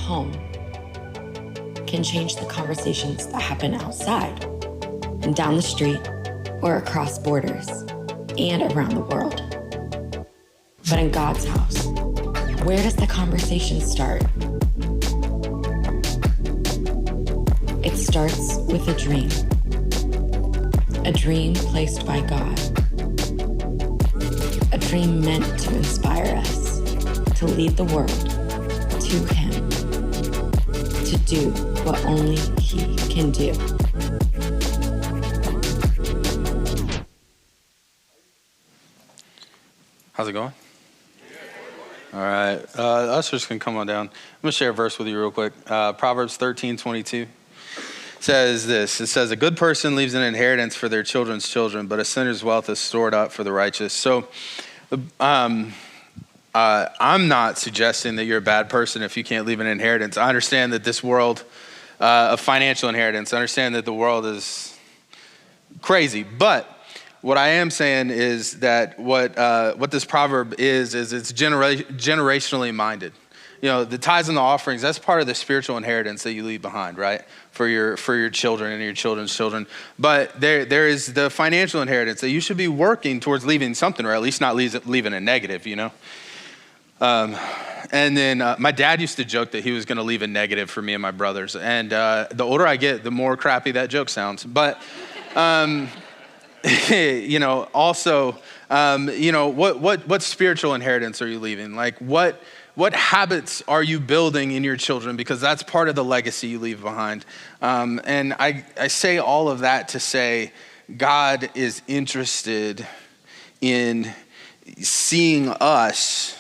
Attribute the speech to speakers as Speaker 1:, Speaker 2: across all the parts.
Speaker 1: home can change the conversations that happen outside and down the street or across borders and around the world. But in God's house, where does the conversation start? It starts with a dream placed by God, a dream meant to inspire us, to lead the world to Him, to do what only He can do.
Speaker 2: How's it going? All right, ushers can come on down. I'm gonna share a verse with you real quick. Proverbs 13:22 says this. It says, a good person leaves an inheritance for their children's children, but a sinner's wealth is stored up for the righteous. So I'm not suggesting that you're a bad person if you can't leave an inheritance. I understand that this world of financial inheritance, I understand that the world is crazy, but what I am saying is that what this proverb is it's generationally minded. You know, the tithes and the offerings, that's part of the spiritual inheritance that you leave behind, right? For your children and your children's children. But there is the financial inheritance that you should be working towards leaving something, or at least not leaving a negative, you know? And then my dad used to joke that he was gonna leave a negative for me and my brothers. And the older I get, the more crappy that joke sounds. But, you know, also, you know, what spiritual inheritance are you leaving? Like what habits are you building in your children? Because that's part of the legacy you leave behind. And I say all of that to say God is interested in seeing us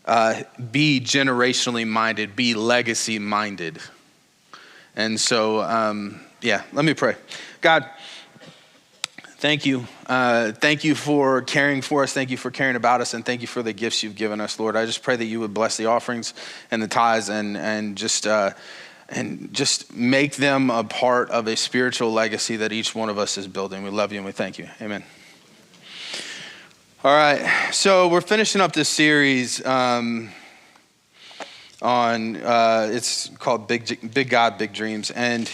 Speaker 2: be generationally minded, be legacy minded. And so, yeah, let me pray. God, thank you. Thank you for caring for us. Thank you for caring about us. And thank you for the gifts you've given us, Lord. I just pray that you would bless the offerings and the tithes and just make them a part of a spiritual legacy that each one of us is building. We love you and we thank you. Amen. All right. So we're finishing up this series on, it's called Big God, Big Dreams. And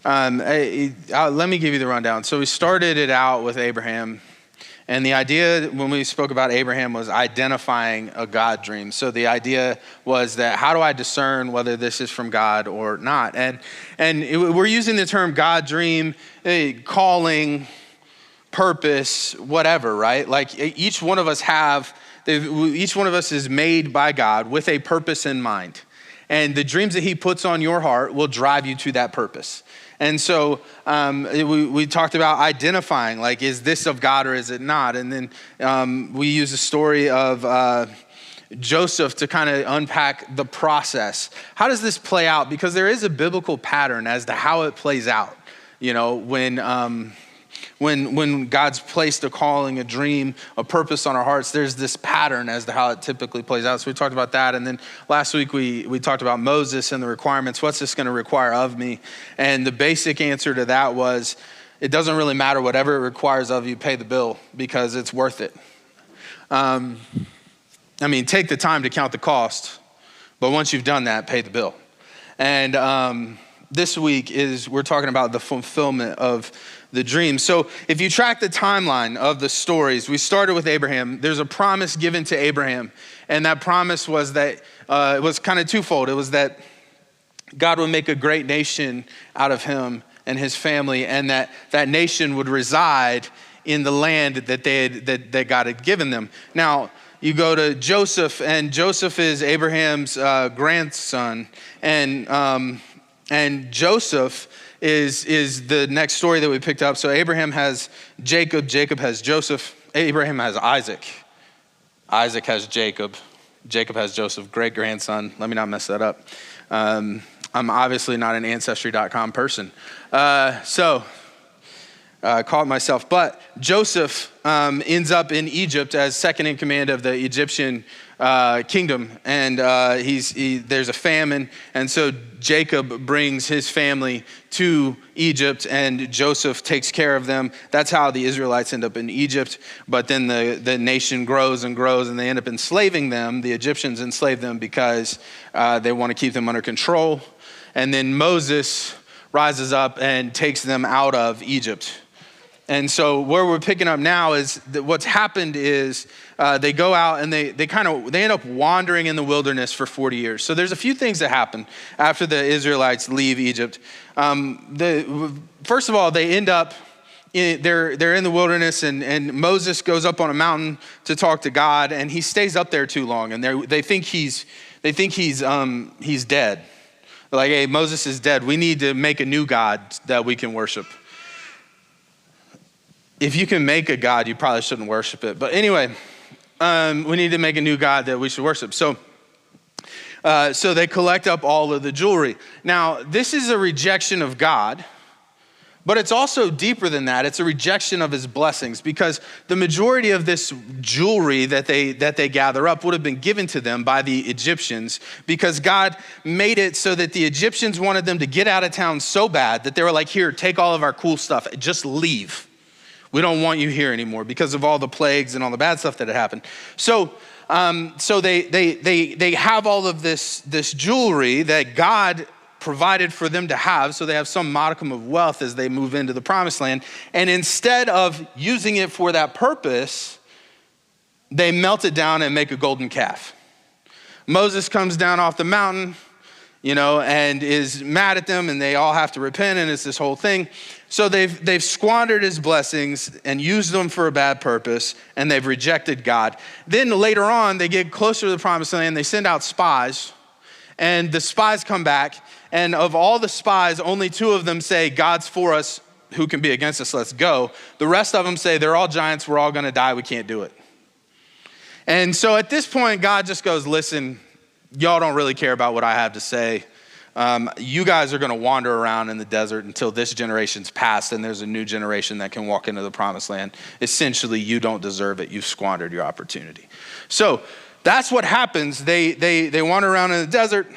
Speaker 2: let me give you the rundown. So we started it out with Abraham, and the idea when we spoke about Abraham was identifying a God dream. So the idea was that how do I discern whether this is from God or not? And we're using the term God dream, calling, purpose, whatever, right? Like each one of us is made by God with a purpose in mind. And the dreams that he puts on your heart will drive you to that purpose. And so we talked about identifying, like, is this of God or is it not? And then we use the story of Joseph to kind of unpack the process. How does this play out? Because there is a biblical pattern as to how it plays out. You know, when God's placed a calling, a dream, a purpose on our hearts, there's this pattern as to how it typically plays out. So we talked about that. And then last week we talked about Moses and the requirements. What's this going to require of me? And the basic answer to that was, it doesn't really matter. Whatever it requires of you, pay the bill because it's worth it. I mean, take the time to count the cost, but once you've done that, pay the bill. And this week we're talking about the fulfillment of the dream. So if you track the timeline of the stories, we started with Abraham. There's a promise given to Abraham. And that promise was that it was kind of twofold. It was that God would make a great nation out of him and his family, and that nation would reside in the land that God had given them. Now, you go to Joseph, and Joseph is Abraham's grandson. And Joseph is the next story that we picked up. So Abraham has Jacob, Jacob has Joseph, Abraham has Isaac, Isaac has Jacob, Jacob has Joseph, great grandson. Let me not mess that up. I'm obviously not an Ancestry.com person. So caught myself. But Joseph ends up in Egypt as second in command of the Egyptian kingdom, and there's a famine, and so Jacob brings his family to Egypt, and Joseph takes care of them. That's how the Israelites end up in Egypt. But then the nation grows and grows, and they end up enslaving them. The Egyptians enslave them because they want to keep them under control. And then Moses rises up and takes them out of Egypt. And so where we're picking up now is that what's happened is they go out and they end up wandering in the wilderness for 40 years. So there's a few things that happen after the Israelites leave Egypt. First of all, they end up, they're in the wilderness, and Moses goes up on a mountain to talk to God, and he stays up there too long, and they think he's dead. They're like, hey, Moses is dead. We need to make a new God that we can worship. If you can make a God, you probably shouldn't worship it. But anyway, we need to make a new God that we should worship. So they collect up all of the jewelry. Now, this is a rejection of God, but it's also deeper than that. It's a rejection of his blessings, because the majority of this jewelry that they gather up would have been given to them by the Egyptians, because God made it so that the Egyptians wanted them to get out of town so bad that they were like, here, take all of our cool stuff, just leave. We don't want you here anymore, because of all the plagues and all the bad stuff that had happened. So they have all of this jewelry that God provided for them to have, so they have some modicum of wealth as they move into the promised land. And instead of using it for that purpose, they melt it down and make a golden calf. Moses comes down off the mountain, and is mad at them, and they all have to repent, and it's this whole thing. So they've squandered his blessings and used them for a bad purpose, and they've rejected God. Then later on, they get closer to the promised land, they send out spies, and the spies come back, and of all the spies, only 2 of them say, God's for us, who can be against us, let's go. The rest of them say, they're all giants, we're all gonna die, we can't do it. And so at this point, God just goes, listen, y'all don't really care about what I have to say. You guys are gonna wander around in the desert until this generation's passed and there's a new generation that can walk into the promised land. Essentially, you don't deserve it. You've squandered your opportunity. So that's what happens. They wander around in the desert,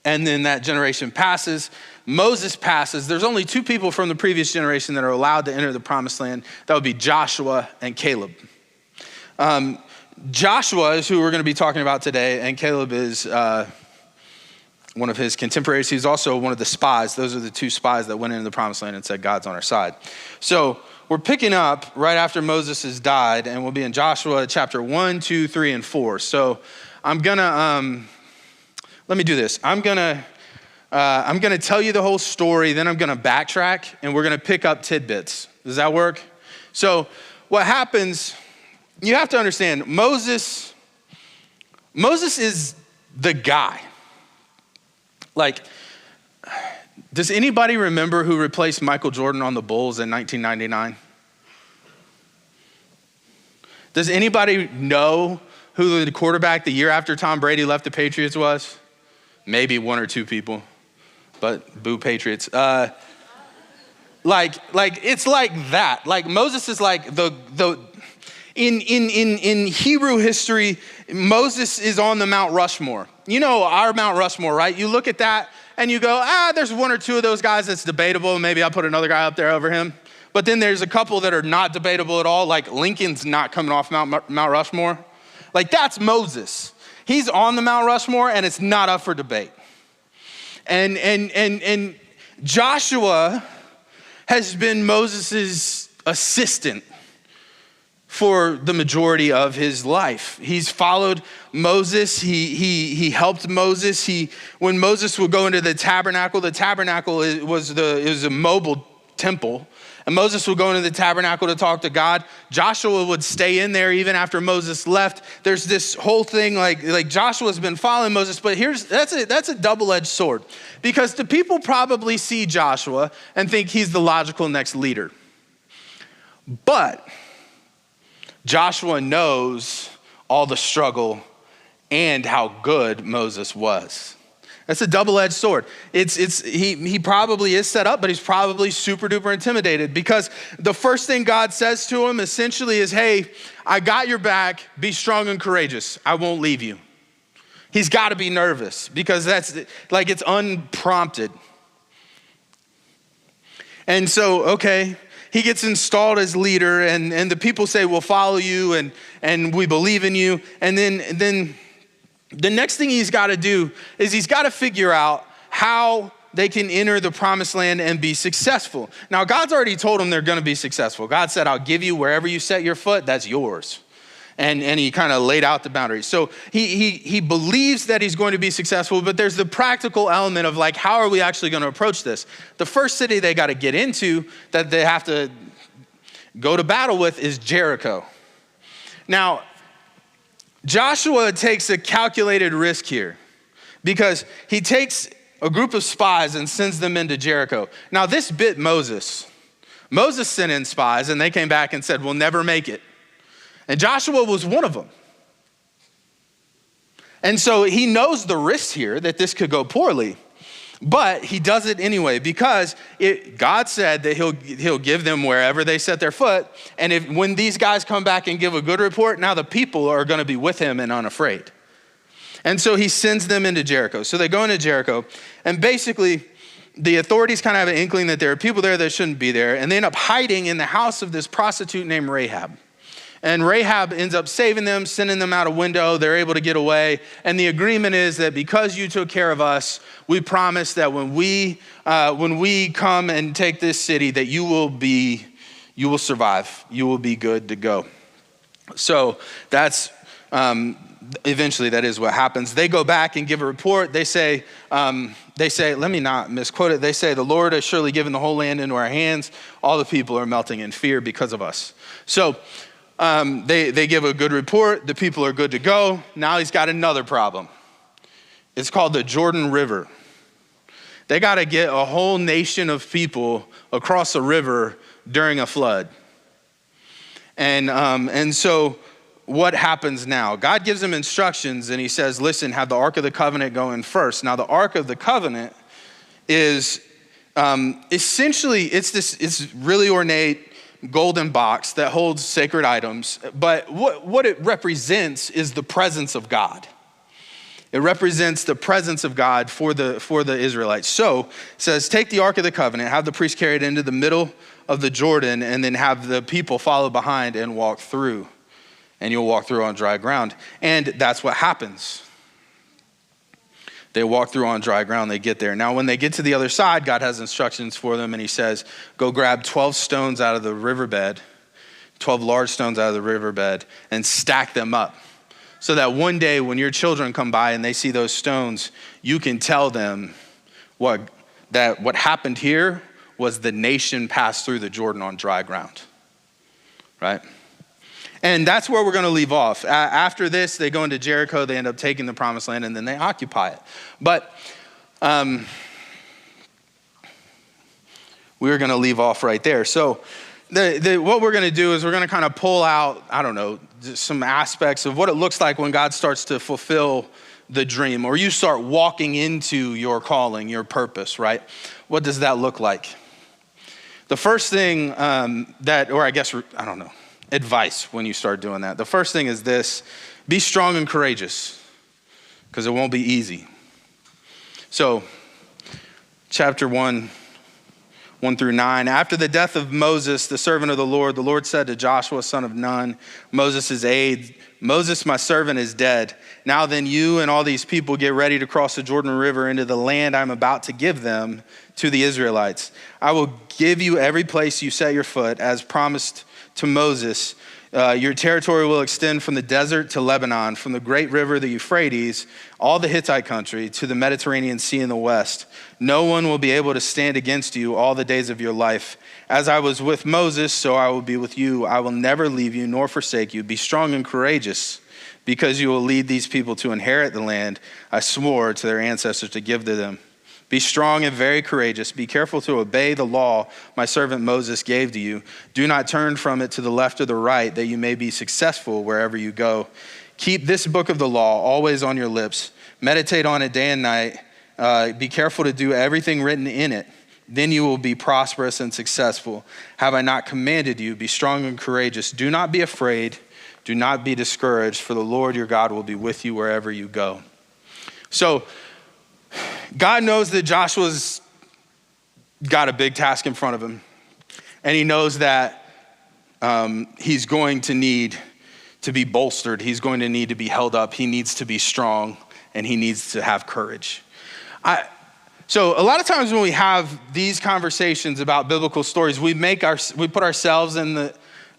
Speaker 2: and then that generation passes. Moses passes. There's only 2 people from the previous generation that are allowed to enter the promised land. That would be Joshua and Caleb. Joshua is who we're going to be talking about today, and Caleb is one of his contemporaries. He's also one of the spies. Those are the 2 spies that went into the promised land and said, God's on our side. So we're picking up right after Moses has died, and we'll be in Joshua chapter 1, 2, 3, and 4. So I'm going to, let me do this. I'm going to tell you the whole story, then I'm going to backtrack, and we're going to pick up tidbits. Does that work? So what happens, you have to understand, Moses is the guy. Like, does anybody remember who replaced Michael Jordan on the Bulls in 1999? Does anybody know who the quarterback the year after Tom Brady left the Patriots was? Maybe 1 or 2 people, but boo Patriots. Like it's like that. Like Moses is like in Hebrew history, Moses is on the Mount Rushmore. You know our Mount Rushmore, right? You look at that and you go, there's 1 or 2 of those guys that's debatable. Maybe I'll put another guy up there over him. But then there's a couple that are not debatable at all. Like Lincoln's not coming off Mount Rushmore. Like that's Moses. He's on the Mount Rushmore and it's not up for debate. And Joshua has been Moses's assistant for the majority of his life. He's followed Moses. He helped Moses. When Moses would go into the tabernacle was a mobile temple. And Moses would go into the tabernacle to talk to God. Joshua would stay in there even after Moses left. There's this whole thing like Joshua's been following Moses, but that's a double-edged sword, because the people probably see Joshua and think he's the logical next leader. But Joshua knows all the struggle and how good Moses was. That's a double-edged sword. He probably is set up, but he's probably super duper intimidated, because the first thing God says to him essentially is, hey, I got your back, be strong and courageous. I won't leave you. He's got to be nervous because that's like, it's unprompted. And so, okay, he gets installed as leader, and the people say, we'll follow you and we believe in you. And then the next thing he's got to do is he's got to figure out how they can enter the promised land and be successful. Now, God's already told them they're going to be successful. God said, I'll give you wherever you set your foot, that's yours. And he kind of laid out the boundaries. So he believes that he's going to be successful, but there's the practical element of like, how are we actually going to approach this? The first city they got to get into that they have to go to battle with is Jericho. Now, Joshua takes a calculated risk here because he takes a group of spies and sends them into Jericho. Now, this bit Moses. Moses sent in spies and they came back and said, we'll never make it. And Joshua was one of them. And so he knows the risk here that this could go poorly, but he does it anyway because God said that he'll give them wherever they set their foot. And when these guys come back and give a good report, now the people are going to be with him and unafraid. And so he sends them into Jericho. So they go into Jericho, and basically the authorities kind of have an inkling that there are people there that shouldn't be there, and they end up hiding in the house of this prostitute named Rahab. And Rahab ends up saving them, sending them out a window. They're able to get away. And the agreement is that because you took care of us, we promise that when we come and take this city, that you will survive. You will be good to go. So that's eventually that is what happens. They go back and give a report. They say, let me not misquote it. They say, the Lord has surely given the whole land into our hands. All the people are melting in fear because of us. So they give a good report. The people are good to go. Now he's got another problem. It's called the Jordan River. They got to get a whole nation of people across a river during a flood. And so what happens now? God gives them instructions and he says, listen, have the Ark of the Covenant go in first. Now the Ark of the Covenant is essentially, it's really ornate golden box that holds sacred items, but what it represents is the presence of God. It represents the presence of God for the Israelites. So it says, take the Ark of the Covenant, have the priest carry it into the middle of the Jordan, and then have the people follow behind and walk through. And you'll walk through on dry ground. And that's what happens. They walk through on dry ground, they get there. Now, when they get to the other side, God has instructions for them, and he says, go grab 12 stones out of the riverbed, 12 large stones out of the riverbed, and stack them up. So that one day when your children come by and they see those stones, you can tell them what happened here was the nation passed through the Jordan on dry ground, right? And that's where we're going to leave off. After this, they go into Jericho, they end up taking the promised land, and then they occupy it. But we're going to leave off right there. So what we're going to do is we're going to kind of pull out, some aspects of what it looks like when God starts to fulfill the dream, or you start walking into your calling, your purpose, right? What does that look like? The first thing advice when you start doing that. The first thing is this: be strong and courageous, because it won't be easy. So, chapter 1 through 9. After the death of Moses, the servant of the Lord said to Joshua, son of Nun, Moses' aide, Moses, my servant, is dead. Now then, you and all these people get ready to cross the Jordan River into the land I'm about to give them to the Israelites. I will give you every place you set your foot, as promised to Moses. Your territory will extend from the desert to Lebanon, from the great river, the Euphrates, all the Hittite country, to the Mediterranean Sea in the west. No one will be able to stand against you all the days of your life. As I was with Moses, so I will be with you. I will never leave you nor forsake you. Be strong and courageous, because you will lead these people to inherit the land I swore to their ancestors to give to them. Be strong and very courageous. Be careful to obey the law my servant Moses gave to you. Do not turn from it to the left or the right, that you may be successful wherever you go. Keep this book of the law always on your lips. Meditate on it day and night, be careful to do everything written in it. Then you will be prosperous and successful. Have I not commanded you? Be strong and courageous. Do not be afraid. Do not be discouraged, for the Lord your God will be with you wherever you go. So God knows that Joshua's got a big task in front of him. And he knows that he's going to need to be bolstered. He's going to need to be held up. He needs to be strong, and he needs to have courage. So a lot of times when we have these conversations about biblical stories, we put ourselves in the,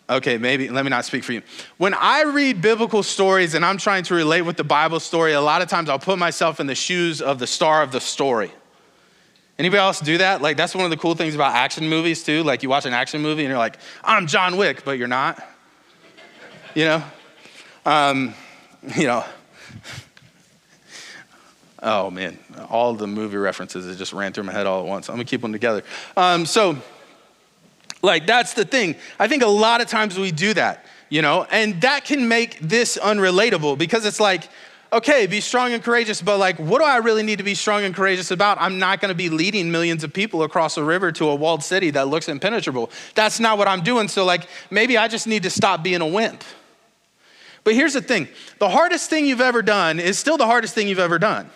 Speaker 2: okay, maybe, let me not speak for you. When I read biblical stories and I'm trying to relate with the Bible story, a lot of times I'll put myself in the shoes of the star of the story. Anybody else do that? Like, that's one of the cool things about action movies too. Like, you watch an action movie and you're like, I'm John Wick, but you're not. You know? Oh man, all the movie references that just ran through my head all at once. I'm gonna keep them together. So that's the thing. I think a lot of times we do that, and that can make this unrelatable because it's like, okay, be strong and courageous, but what do I really need to be strong and courageous about? I'm not gonna be leading millions of people across a river to a walled city that looks impenetrable. That's not what I'm doing. So maybe I just need to stop being a wimp. But here's the thing. The hardest thing you've ever done is still the hardest thing you've ever done.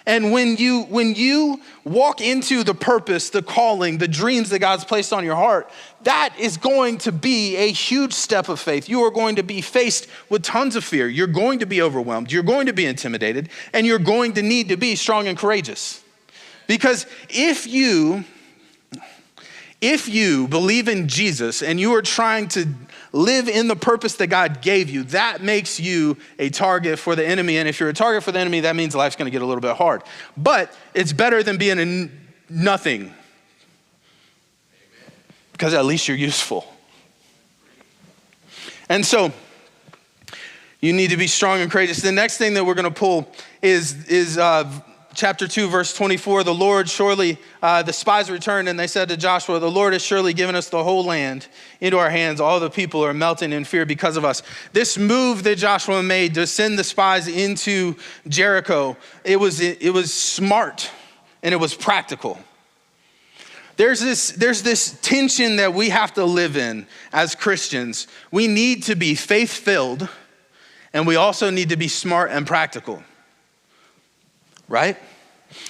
Speaker 2: And when you walk into the purpose, the calling, the dreams that God's placed on your heart, that is going to be a huge step of faith. You are going to be faced with tons of fear. You're going to be overwhelmed. You're going to be intimidated. And you're going to need to be strong and courageous. Because if you believe in Jesus and you are trying to live in the purpose that God gave you, that makes you a target for the enemy. And if you're a target for the enemy, that means life's gonna get a little bit hard. But it's better than being a nothing. Because at least you're useful. And so you need to be strong and courageous. The next thing that we're gonna pull is chapter 2, verse 24, the Lord surely, the spies returned and they said to Joshua, the Lord has surely given us the whole land into our hands. All the people are melting in fear because of us. This move that Joshua made to send the spies into Jericho, it was smart and it was practical. There's this tension that we have to live in as Christians. We need to be faith-filled and we also need to be smart and practical. Right?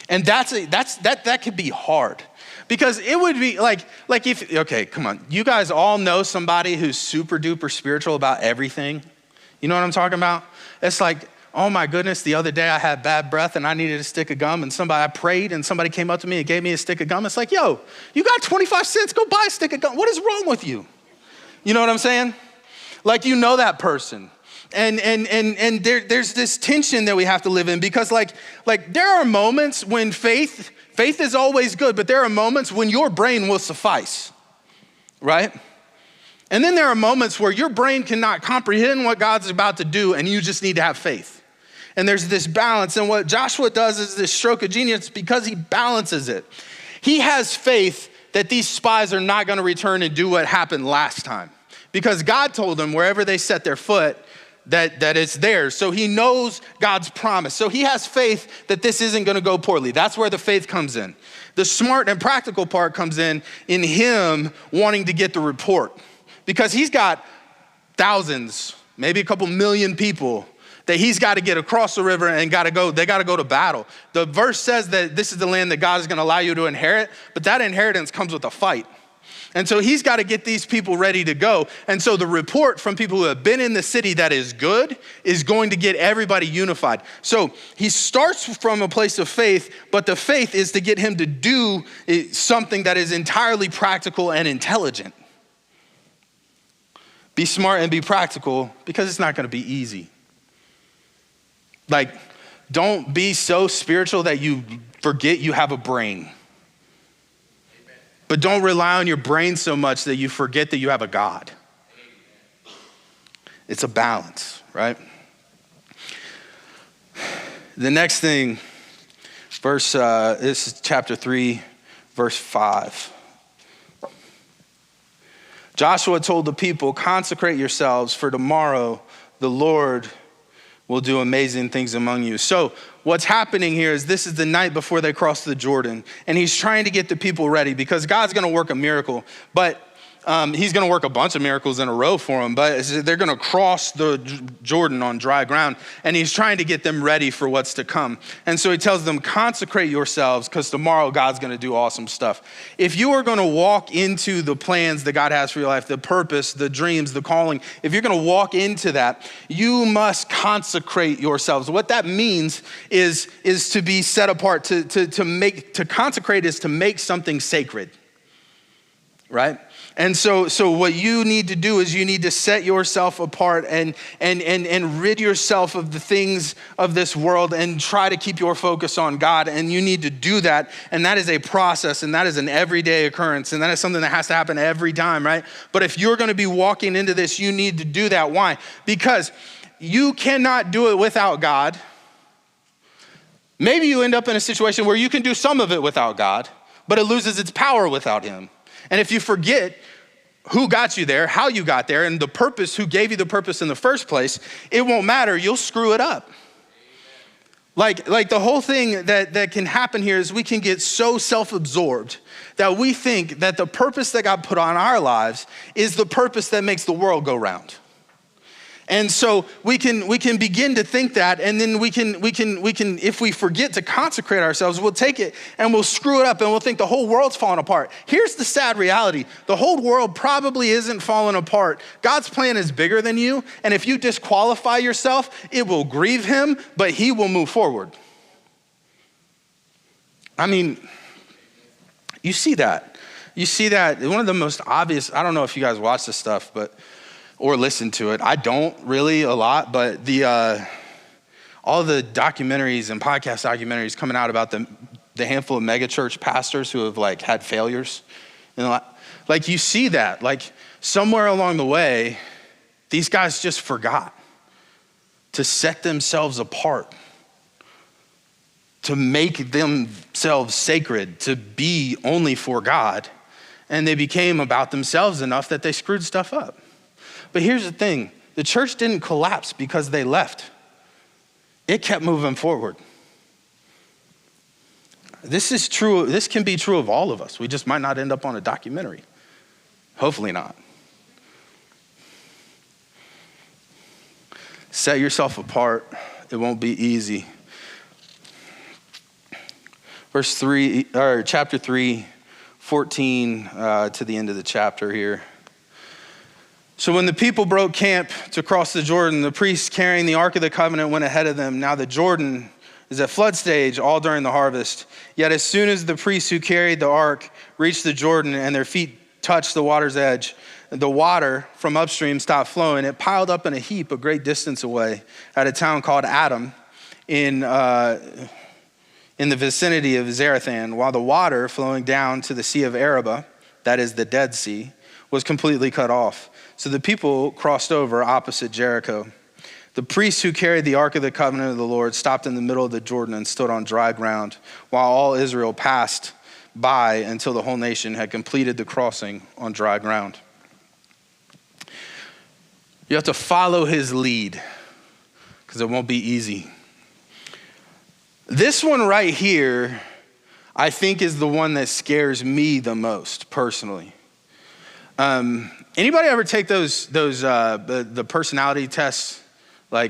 Speaker 2: And that could be hard because it would be okay, come on. You guys all know somebody who's super duper spiritual about everything. You know what I'm talking about? It's like, oh my goodness, the other day I had bad breath and I needed a stick of gum and I prayed and somebody came up to me and gave me a stick of gum. It's like, yo, you got 25 cents, go buy a stick of gum. What is wrong with you? You know what I'm saying? That person. And there's this tension that we have to live in because there are moments when faith is always good, but there are moments when your brain will suffice, right? And then there are moments where your brain cannot comprehend what God's about to do and you just need to have faith. And there's this balance. And what Joshua does is this stroke of genius because he balances it. He has faith that these spies are not gonna return and do what happened last time because God told them wherever they set their foot, that it's theirs. So he knows God's promise. So he has faith that this isn't gonna go poorly. That's where the faith comes in. The smart and practical part comes in him wanting to get the report because he's got thousands, maybe a couple million people that he's got to get across the river and they got to go to battle. The verse says that this is the land that God is gonna allow you to inherit, but that inheritance comes with a fight. And so he's got to get these people ready to go. And so the report from people who have been in the city that is good is going to get everybody unified. So he starts from a place of faith, but the faith is to get him to do something that is entirely practical and intelligent. Be smart and be practical because it's not going to be easy. Don't be so spiritual that you forget you have a brain. But don't rely on your brain so much that you forget that you have a God. It's a balance, right? The next thing, this is chapter 3, verse 5. Joshua told the people, consecrate yourselves for tomorrow the Lord will do amazing things among you. So what's happening here is this is the night before they cross the Jordan, and he's trying to get the people ready because God's going to work a miracle, but he's going to work a bunch of miracles in a row for them, but they're going to cross the Jordan on dry ground, and he's trying to get them ready for what's to come. And so he tells them, consecrate yourselves because tomorrow God's going to do awesome stuff. If you are going to walk into the plans that God has for your life, the purpose, the dreams, the calling, if you're going to walk into that, you must consecrate yourselves. What that means is to be set apart, to consecrate is to make something sacred, right? And so what you need to do is you need to set yourself apart and rid yourself of the things of this world and try to keep your focus on God. And you need to do that. And that is a process, and that is an everyday occurrence. And that is something that has to happen every time, right? But if you're going to be walking into this, you need to do that. Why? Because you cannot do it without God. Maybe you end up in a situation where you can do some of it without God, but it loses its power without him. And if you forget who got you there, how you got there, and the purpose, who gave you the purpose in the first place, it won't matter. You'll screw it up. Like the whole thing that can happen here is we can get so self-absorbed that we think that the purpose that God put on our lives is the purpose that makes the world go round. And so we can begin to think that, and then we can, if we forget to consecrate ourselves, we'll take it and we'll screw it up and we'll think the whole world's falling apart. Here's the sad reality. The whole world probably isn't falling apart. God's plan is bigger than you. And if you disqualify yourself, it will grieve him, but he will move forward. I mean, you see that. You see that. One of the most obvious, I don't know if you guys watch this stuff, or listen to it. I don't really a lot, but all the documentaries and podcast documentaries coming out about the handful of megachurch pastors who have had failures. You see that, somewhere along the way, these guys just forgot to set themselves apart, to make themselves sacred, to be only for God. And they became about themselves enough that they screwed stuff up. But here's the thing, the church didn't collapse because they left. It kept moving forward. This is true, this can be true of all of us. We just might not end up on a documentary. Hopefully not. Set yourself apart. It won't be easy. Chapter 3, 14 to the end of the chapter here. So when the people broke camp to cross the Jordan, the priests carrying the Ark of the Covenant went ahead of them. Now the Jordan is at flood stage all during the harvest. Yet as soon as the priests who carried the Ark reached the Jordan and their feet touched the water's edge, the water from upstream stopped flowing. It piled up in a heap a great distance away at a town called Adam in the vicinity of Zarethan, while the water flowing down to the Sea of Arabah, that is the Dead Sea, was completely cut off. So the people crossed over opposite Jericho. The priests who carried the Ark of the Covenant of the Lord stopped in the middle of the Jordan and stood on dry ground, while all Israel passed by until the whole nation had completed the crossing on dry ground. You have to follow his lead because it won't be easy. This one right here, I think, is the one that scares me the most personally. Anybody ever take the personality tests? I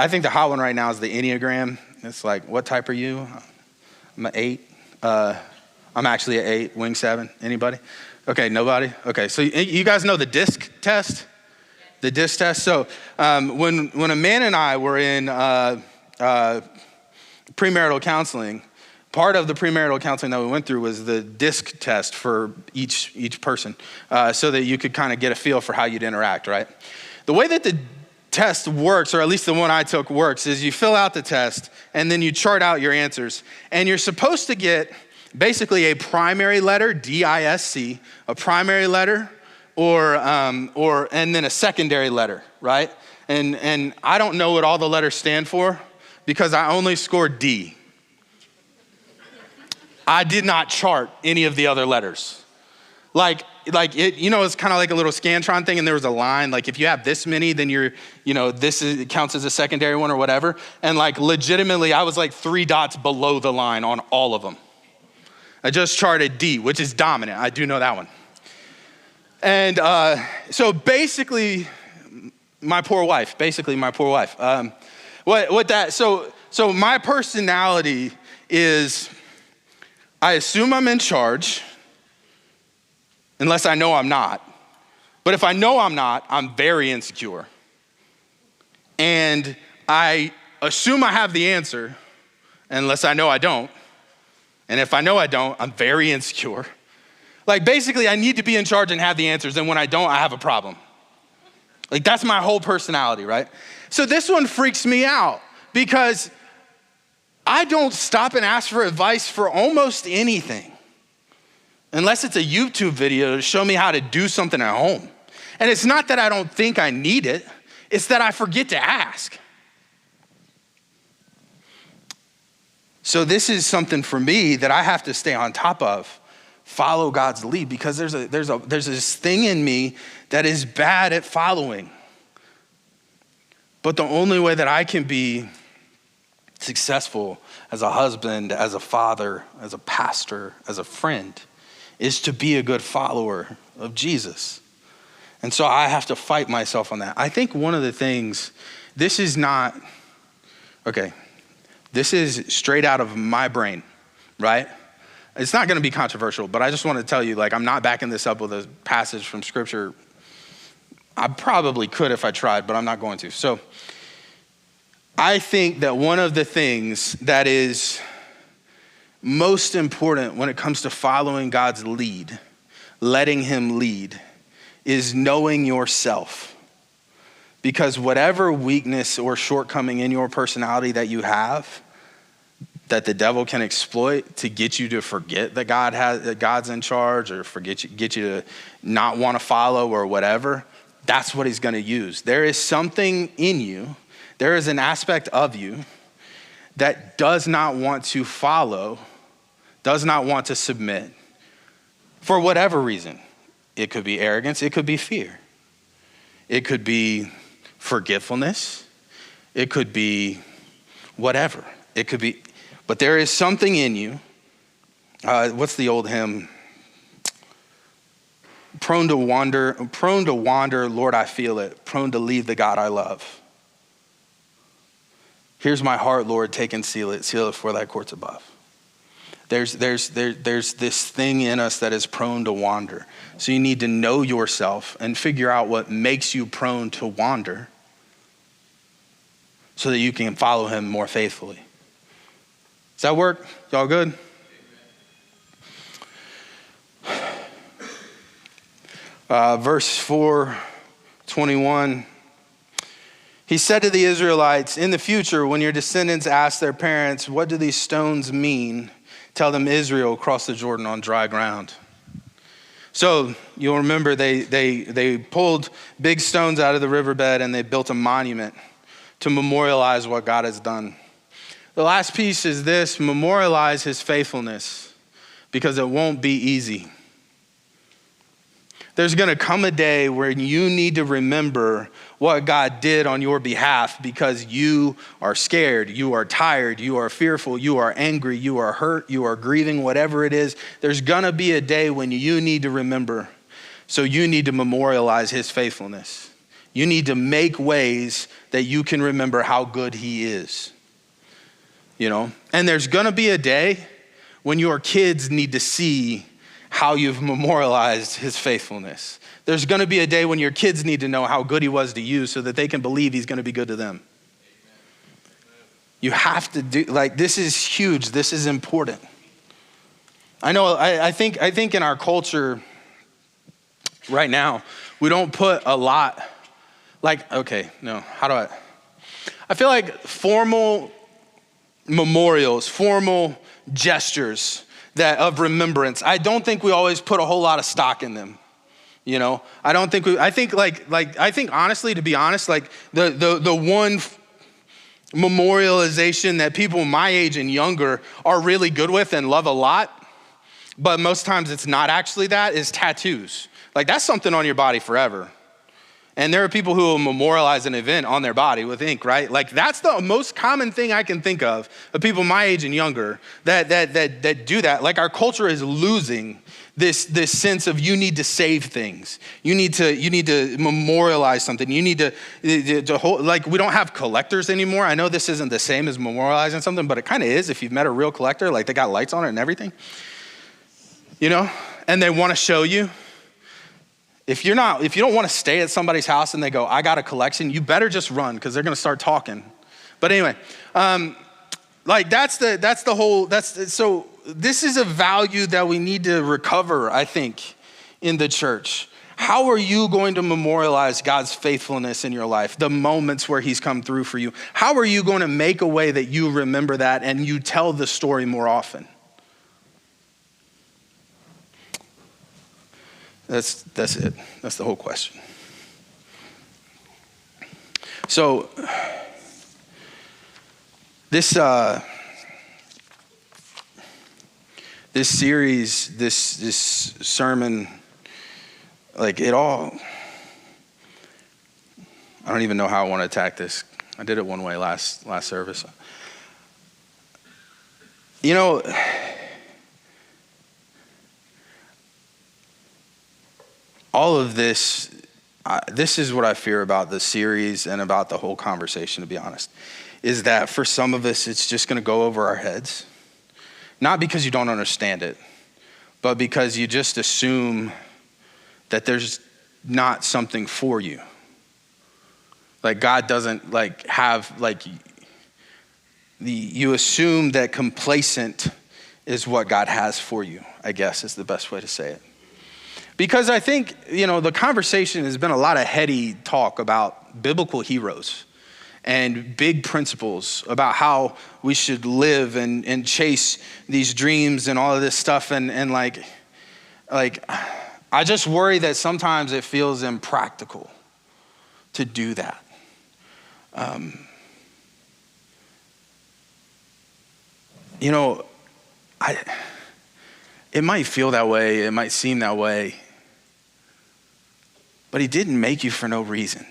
Speaker 2: think the hot one right now is the Enneagram. It's what type are you? I'm an 8. I'm actually an 8, wing 7. Anybody? Okay, nobody? Okay, so you guys know the DISC test? The DISC test. So when a man and I were in premarital counseling, part of the premarital counseling that we went through was the DISC test for each person, so that you could kind of get a feel for how you'd interact, right? The way that the test works, or at least the one I took works, is you fill out the test and then you chart out your answers. And you're supposed to get basically a primary letter, D-I-S-C, a primary letter, and then a secondary letter, right? And I don't know what all the letters stand for because I only scored D. I did not chart any of the other letters. it's kind of like a little Scantron thing, and there was a line, like if you have this many, then it counts as a secondary one or whatever. And like legitimately, I was like 3 dots below the line on all of them. I just charted D, which is dominant. I do know that one. And so basically, my poor wife. So my personality is, I assume I'm in charge, unless I know I'm not. But if I know I'm not, I'm very insecure. And I assume I have the answer, unless I know I don't. And if I know I don't, I'm very insecure. Like basically, I need to be in charge and have the answers, and when I don't, I have a problem. Like that's my whole personality, right? So this one freaks me out because I don't stop and ask for advice for almost anything, unless it's a YouTube video to show me how to do something at home. And it's not that I don't think I need it, it's that I forget to ask. So this is something for me that I have to stay on top of, follow God's lead, because there's this thing in me that is bad at following. But the only way that I can be successful as a husband, as a father, as a pastor, as a friend, is to be a good follower of Jesus. And so I have to fight myself on that. I think one of the things, this is straight out of my brain, right? It's not gonna be controversial, but I just wanna tell you, like, I'm not backing this up with a passage from scripture. I probably could if I tried, but I'm not going to. So I think that one of the things that is most important when it comes to following God's lead, letting him lead, is knowing yourself. Because whatever weakness or shortcoming in your personality that you have, that the devil can exploit to get you to forget that God's in charge, or get you to not want to follow or whatever, that's what he's going to use. There is something in you, there is an aspect of you that does not want to follow, does not want to submit, for whatever reason. It could be arrogance, it could be fear. It could be forgetfulness, it could be whatever. It could be, but there is something in you. What's the old hymn? Prone to wander, Lord, I feel it. Prone to leave the God I love. Here's my heart, Lord, take and seal it for thy courts above. There's this thing in us that is prone to wander. So you need to know yourself and figure out what makes you prone to wander so that you can follow him more faithfully. Does that work? Y'all good? Verse 4:21. He said to the Israelites, in the future, when your descendants ask their parents, what do these stones mean? Tell them Israel crossed the Jordan on dry ground. So you'll remember they pulled big stones out of the riverbed and they built a monument to memorialize what God has done. The last piece is this: memorialize his faithfulness, because it won't be easy. There's gonna come a day where you need to remember what God did on your behalf, because you are scared, you are tired, you are fearful, you are angry, you are hurt, you are grieving, whatever it is. There's gonna be a day when you need to remember. So you need to memorialize his faithfulness. You need to make ways that you can remember how good he is. And there's gonna be a day when your kids need to see how you've memorialized his faithfulness. There's gonna be a day when your kids need to know how good he was to you so that they can believe he's gonna be good to them. You have to do, this is huge, this is important. I think in our culture right now, we don't put a lot, I feel like formal memorials, formal gestures of remembrance, I don't think we always put a whole lot of stock in them. I think honestly, to be honest, the one memorialization that people my age and younger are really good with and love a lot, but most times it's not actually that, is tattoos. Like that's something on your body forever. And there are people who will memorialize an event on their body with ink, right? Like that's the most common thing I can think of people my age and younger that do that. Like our culture is losing this sense of you need to save things. You need to memorialize something. You need to hold, like we don't have collectors anymore. I know this isn't the same as memorializing something, but it kind of is if you've met a real collector, like they got lights on it and everything, you know, and they want to show you. If you don't want to stay at somebody's house and they go, I got a collection, you better just run because they're going to start talking. But anyway, like so this is a value that we need to recover, I think, in the church. How are you going to memorialize God's faithfulness in your life, the moments where he's come through for you? How are you going to make a way that you remember that and you tell the story more often? That's it. That's the whole question. So this series, this sermon, like it all, I don't even know how I want to attack this. I did it one way last service. You know, all of this, this is what I fear about the series and about the whole conversation, to be honest, is that for some of us, it's just going to go over our heads. Not because you don't understand it, but because you just assume that there's not something for you. Like God doesn't like have, like you assume that complacent is what God has for you, I guess is the best way to say it. Because I think, you know, the conversation has been a lot of heady talk about biblical heroes and big principles about how we should live and chase these dreams and all of this stuff. And like, I just worry that sometimes it feels impractical to do that. You know, it might feel that way. It might seem that way. But he didn't make you for no reason.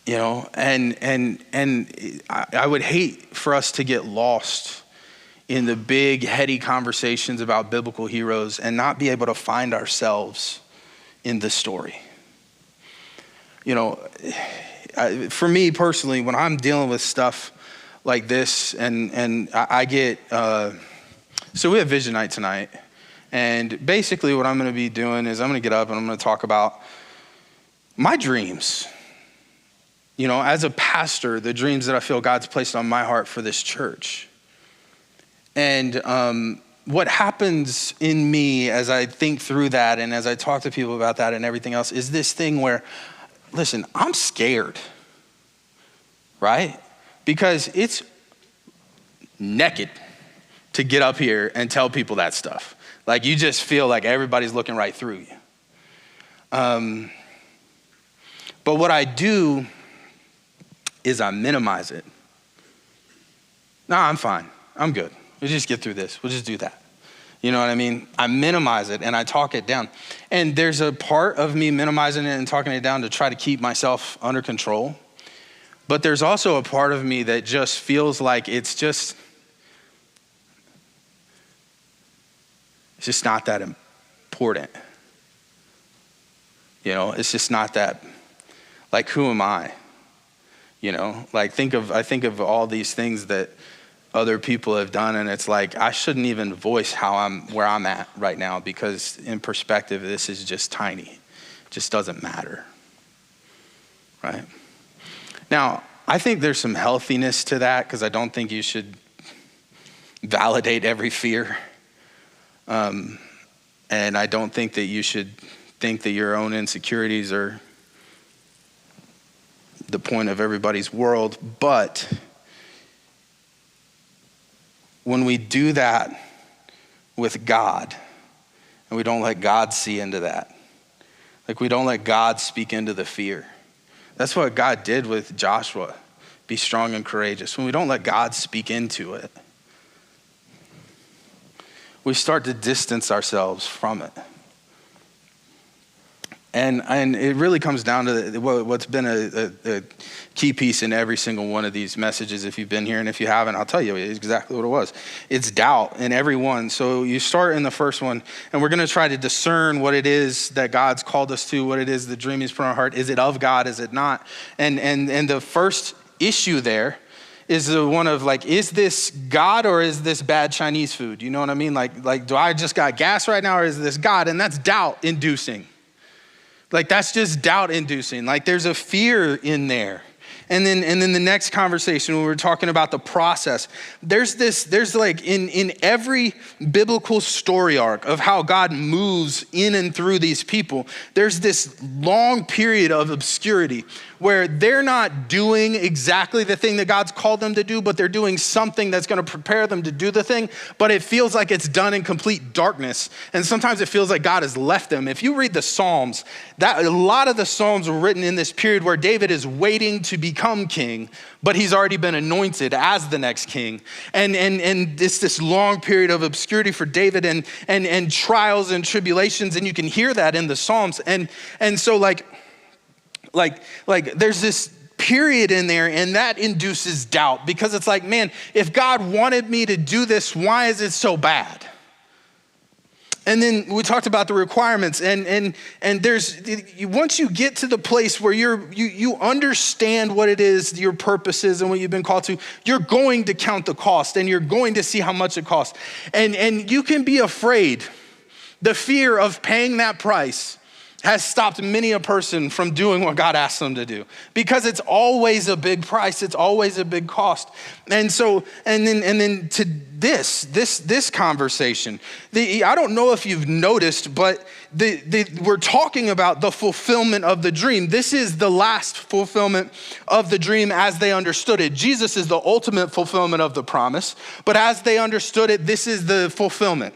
Speaker 2: You know, and I would hate for us to get lost in the big heady conversations about biblical heroes and not be able to find ourselves in the story. You know, for me personally, when I'm dealing with stuff like this and I get, so we have Vision Night tonight. And basically what I'm going to be doing is I'm going to get up and I'm going to talk about my dreams. You know, as a pastor, the dreams that I feel God's placed on my heart for this church. And what happens in me as I think through that and as I talk to people about that and everything else is this thing where, listen, I'm scared, right? Because it's naked to get up here and tell people that stuff. Like you just feel like everybody's looking right through you. But what I do is I minimize it. No, I'm fine. I'm good. We'll just get through this. We'll just do that. You know what I mean? I minimize it and I talk it down. And there's a part of me minimizing it and talking it down to try to keep myself under control. But there's also a part of me that just feels like it's just not that important. You know, it's just not that, like, who am I? You know, like I think of all these things that other people have done and it's like, I shouldn't even voice where I'm at right now because in perspective, this is just tiny. It just doesn't matter, right? Now, I think there's some healthiness to that because I don't think you should validate every fear. And I don't think that you should think that your own insecurities are the point of everybody's world. But when we do that with God, and we don't let God see into that, like we don't let God speak into the fear. That's what God did with Joshua. Be strong and courageous. When we don't let God speak into it, we start to distance ourselves from it. And it really comes down to what's been a key piece in every single one of these messages if you've been here. And if you haven't, I'll tell you exactly what it was. It's doubt in every one. So you start in the first one, and we're going to try to discern what it is that God's called us to, what it is the dream He's put in our heart. Is it of God? Is it not? And the first issue there is the one of like, is this God or is this bad Chinese food? You know what I mean? Like, do I just got gas right now or is this God? And that's doubt inducing. Like that's just doubt inducing. Like there's a fear in there. And then the next conversation when we're talking about the process, there's like in every biblical story arc of how God moves in and through these people, there's this long period of obscurity where they're not doing exactly the thing that God's called them to do, but they're doing something that's going to prepare them to do the thing, but it feels like it's done in complete darkness. And sometimes it feels like God has left them. If you read the Psalms, a lot of the Psalms were written in this period where David is waiting to become king, but he's already been anointed as the next king. And it's this long period of obscurity for David and trials and tribulations, and you can hear that in the Psalms. And so like there's this period in there, and that induces doubt because it's like, man, if God wanted me to do this, why is it so bad? And then we talked about the requirements, and there's, once you get to the place where you understand what it is, your purpose is and what you've been called to, you're going to count the cost and you're going to see how much it costs. And you can be afraid. The fear of paying that price has stopped many a person from doing what God asks them to do because it's always a big price. It's always a big cost. And so, and then to this conversation, I don't know if you've noticed, but we're talking about the fulfillment of the dream. This is the last fulfillment of the dream as they understood it. Jesus is the ultimate fulfillment of the promise, but as they understood it, this is the fulfillment.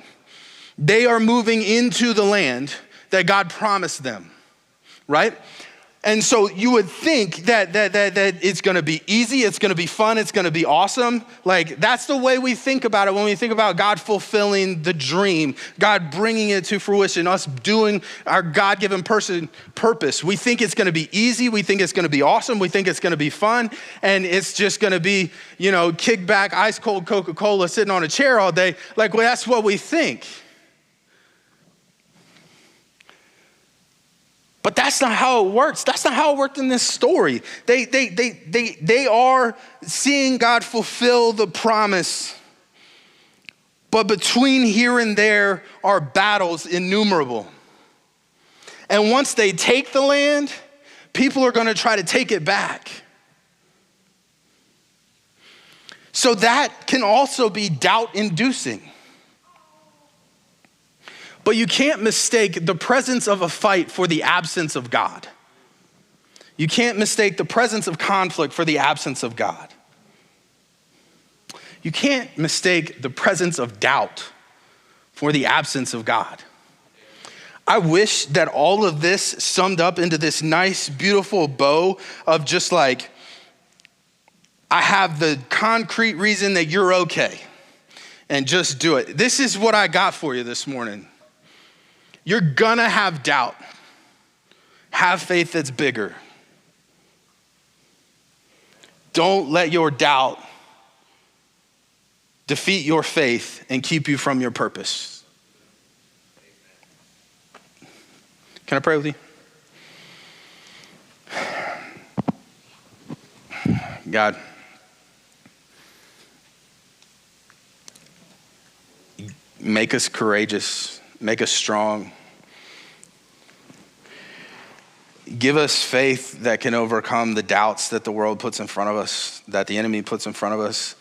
Speaker 2: They are moving into the land that God promised them, right? And so you would think that it's gonna be easy, it's gonna be fun, it's gonna be awesome. Like that's the way we think about it when we think about God fulfilling the dream, God bringing it to fruition, us doing our God-given purpose. We think it's gonna be easy, we think it's gonna be awesome, we think it's gonna be fun, and it's just gonna be, kick back, ice cold Coca-Cola sitting on a chair all day. Like, well, that's what we think. But that's not how it works. That's not how it worked in this story. They are seeing God fulfill the promise. But between here and there are battles innumerable. And once they take the land, people are going to try to take it back. So that can also be doubt-inducing. But you can't mistake the presence of a fight for the absence of God. You can't mistake the presence of conflict for the absence of God. You can't mistake the presence of doubt for the absence of God. I wish that all of this summed up into this nice, beautiful bow of just like, I have the concrete reason that you're okay, and just do it. This is what I got for you this morning. You're gonna have doubt. Have faith that's bigger. Don't let your doubt defeat your faith and keep you from your purpose. Can I pray with you? God, make us courageous, make us strong. Give us faith that can overcome the doubts that the world puts in front of us, that the enemy puts in front of us.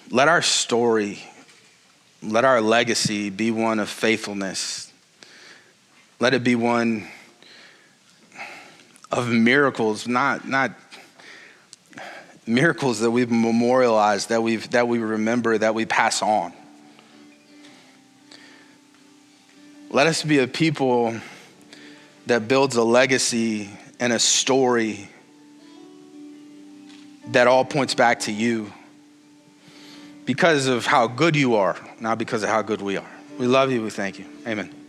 Speaker 2: Let our story, let our legacy be one of faithfulness. Let it be one of miracles, not miracles that we've memorialized, that we remember, that we pass on. Let us be a people that builds a legacy and a story that all points back to you. because of how good you are, not because of how good we are. We love you. We thank you. Amen.